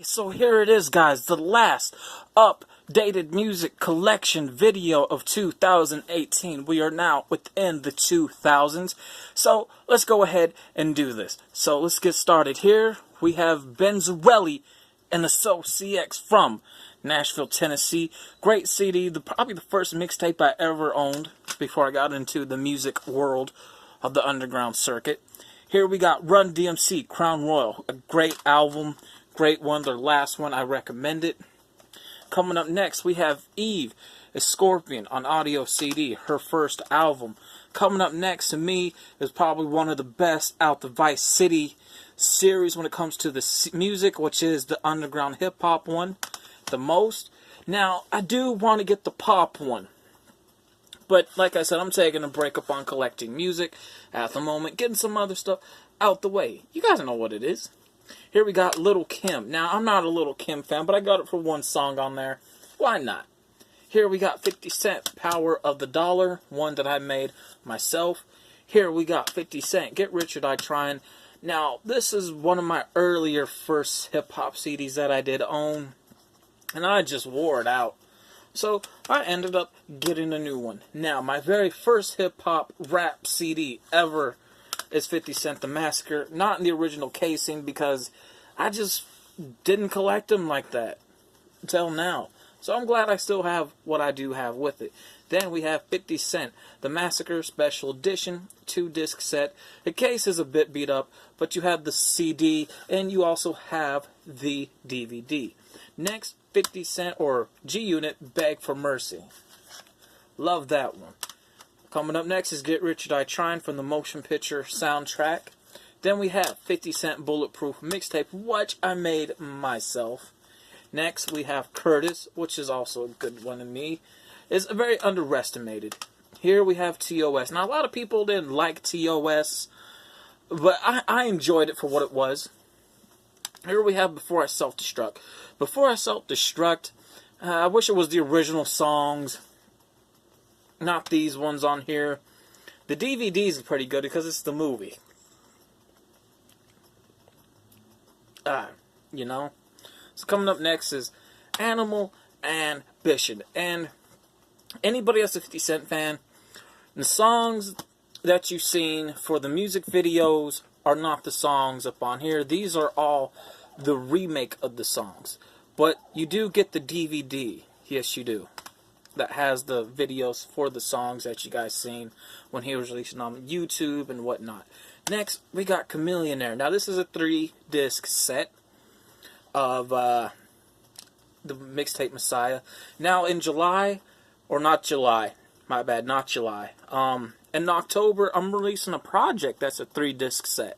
So here it is, guys, the last updated music collection video of 2018. We are now within the 2000s, so let's go ahead and do this. So let's get started. Here we have Benzarelli and the Soul CX from Nashville, Tennessee. Great CD, probably the first mixtape I ever owned before I got into the music world of the underground circuit. Here we got Run DMC, Crown Royal, a great album. Great one, their last one, I recommend it. Coming up next, we have Eve, a Scorpion on audio CD, her first album. Coming up next to me is probably one of the best out the Vice City series when it comes to the music, which is the underground hip-hop one, the most. Now, I do want to get the pop one. But, like I said, I'm taking a break up on collecting music at the moment, getting some other stuff out the way. You guys know what it is. Here we got Little Kim. Now, I'm not a Little Kim fan, but I got it for one song on there. Why not? Here we got 50 Cent, Power of the Dollar, one that I made myself. Here we got 50 Cent, Get Rich or Die Trying. Now, this is one of my earlier first hip-hop CDs that I did own, and I just wore it out. So, I ended up getting a new one. Now, my very first hip-hop rap CD ever is 50 Cent The Massacre. Not in the original casing because I just didn't collect them like that until now. So I'm glad I still have what I do have with it. Then we have 50 Cent The Massacre Special Edition 2-disc set. The case is a bit beat up, but you have the CD and you also have the DVD. Next, 50 Cent or G-Unit Beg for Mercy. Love that one. Coming up next is Get Rich or Die Trying from the motion picture soundtrack. Then we have 50 Cent Bulletproof Mixtape, which I made myself. Next we have Curtis, which is also a good one to me. It's very underestimated. Here we have TOS. Now a lot of people didn't like TOS, but I enjoyed it for what it was. Here we have Before I Self-Destruct. Before I Self-Destruct, I wish it was the original songs. Not these ones on here. The DVDs are pretty good because it's the movie. You know. So coming up next is Animal and Ambition. And anybody that's a 50 Cent fan, the songs that you've seen for the music videos are not the songs up on here. These are all the remake of the songs. But you do get the DVD. Yes, you do. That has the videos for the songs that you guys seen when he was releasing on YouTube and whatnot. Next, we got Chameleonaire. Now, this is a 3-disc set of the mixtape Messiah. Now, in July, or not July, my bad, not July. In October, I'm releasing a project that's a 3-disc set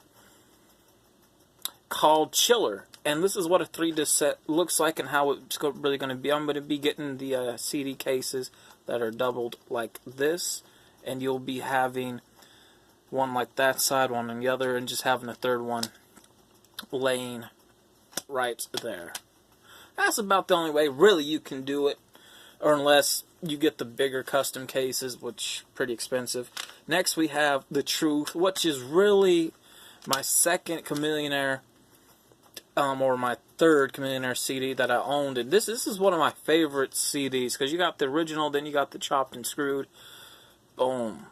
called Chiller. And this is what a 3-disc set looks like and how it's really going to be. I'm going to be getting the CD cases that are doubled like this. And you'll be having one like that side, one on the other, and just having a third one laying right there. That's about the only way really you can do it. Or unless you get the bigger custom cases, which are pretty expensive. Next we have The Truth, which is really my second Chameleonaire or my third Chameleonaire CD that I owned. And this is one of my favorite CDs, because you got the original, then you got the chopped and screwed. Boom.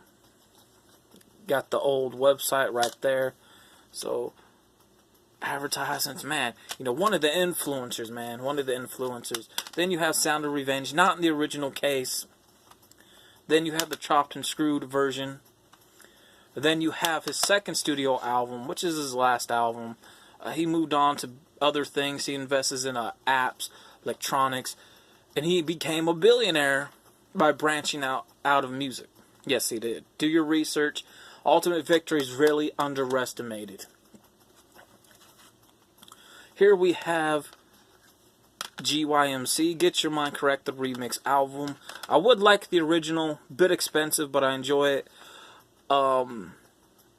Got the old website right there. So, advertisements, man. You know, one of the influencers, man. One of the influencers. Then you have Sound of Revenge, not in the original case. Then you have the chopped and screwed version. Then you have his second studio album, which is his last album. He moved on to other things. He invests in apps, electronics, and he became a billionaire by branching out of music. Yes, he did. Do your research. Ultimate Victory is really underestimated. Here we have GYMC, Get Your Mind Correct, the remix album. I would like the original, bit expensive, but I enjoy it.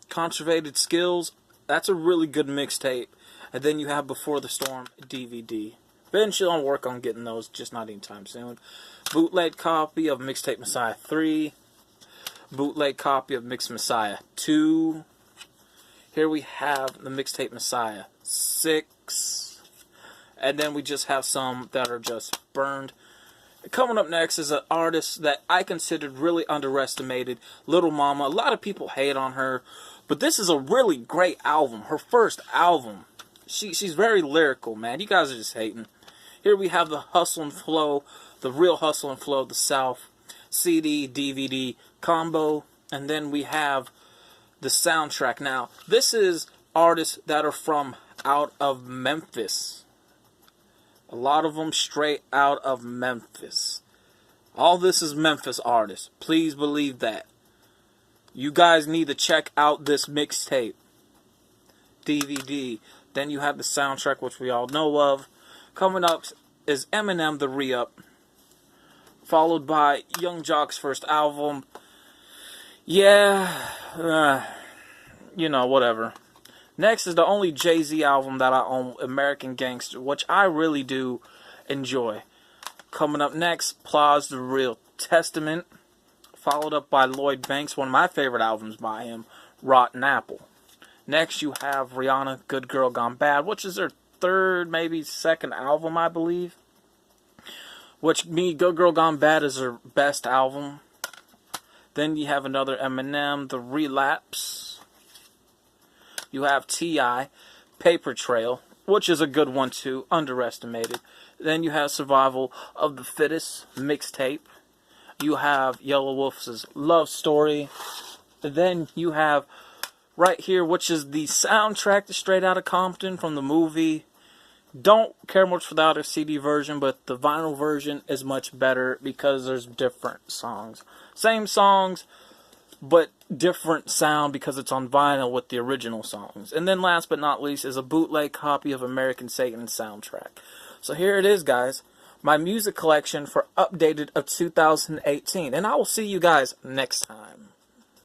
Conservated Skills, that's a really good mixtape. And then you have Before the Storm DVD. Eventually I'll work on getting those, just not anytime soon. Bootleg copy of Mixtape Messiah 3. Bootleg copy of Mix Messiah 2. Here we have the Mixtape Messiah 6. And then we just have some that are just burned. Coming up next is an artist that I considered really underestimated, Little Mama. A lot of people hate on her, but this is a really great album. Her first album. She's very lyrical, man. You guys are just hating. Here we have the Hustle and Flow, the real Hustle and Flow of the South, CD, DVD combo, and then we have the soundtrack. Now, this is artists that are from out of Memphis. A lot of them straight out of Memphis. All this is Memphis artists. Please believe that. You guys need to check out this mixtape. DVD. Then you have the soundtrack, which we all know of. Coming up is Eminem, The Re-Up. Followed by Young Jock's first album. Yeah. You know, whatever. Next is the only Jazzy album that I own, American Gangster, which I really do enjoy. Coming up next, Plies, The Real Testament. Followed up by Lloyd Banks, one of my favorite albums by him, Rotten Apple. Next you have Rihanna, Good Girl Gone Bad, which is her third, maybe second album, I believe. Good Girl Gone Bad is her best album. Then you have another Eminem, The Relapse. You have T.I., Paper Trail, which is a good one too, underestimated. Then you have Survival of the Fittest, mixtape. You have Yellow Wolf's Love Story. And then you have right here, which is the soundtrack to Straight Outta Compton from the movie. Don't care much for the other CD version, but the vinyl version is much better because there's different songs. Same songs, but different sound because it's on vinyl with the original songs. And then last but not least is a bootleg copy of American Satan soundtrack. So here it is, guys. My music collection for updated of 2018. And I will see you guys next time.